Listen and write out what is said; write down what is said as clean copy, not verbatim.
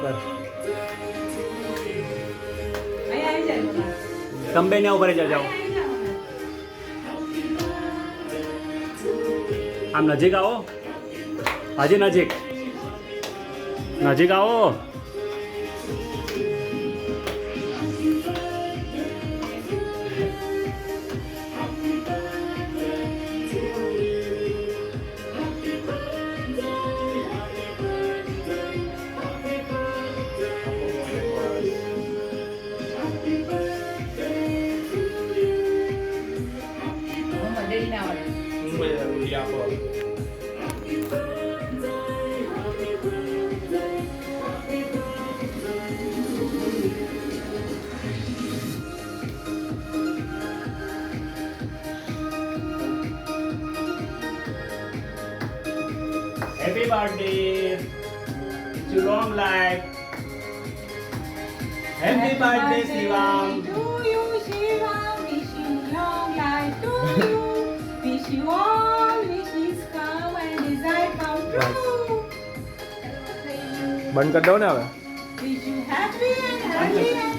કર. અહીંયા આવી જાય બોલા. તમે બે ને ઉપર જાઓ. અહીંયા આવી જાઓ. આમ નજીક આવો. હજી નજીક. નજીક આવો. મંડળીને આવડે. Happy birthday. It's a long life. Happy birthday, Shivam. To you, Shivam. Wishing long life to you. Wish you all wishes come and desire come true. બંધ કરી દો ને હવે. Wish you happy and healthy and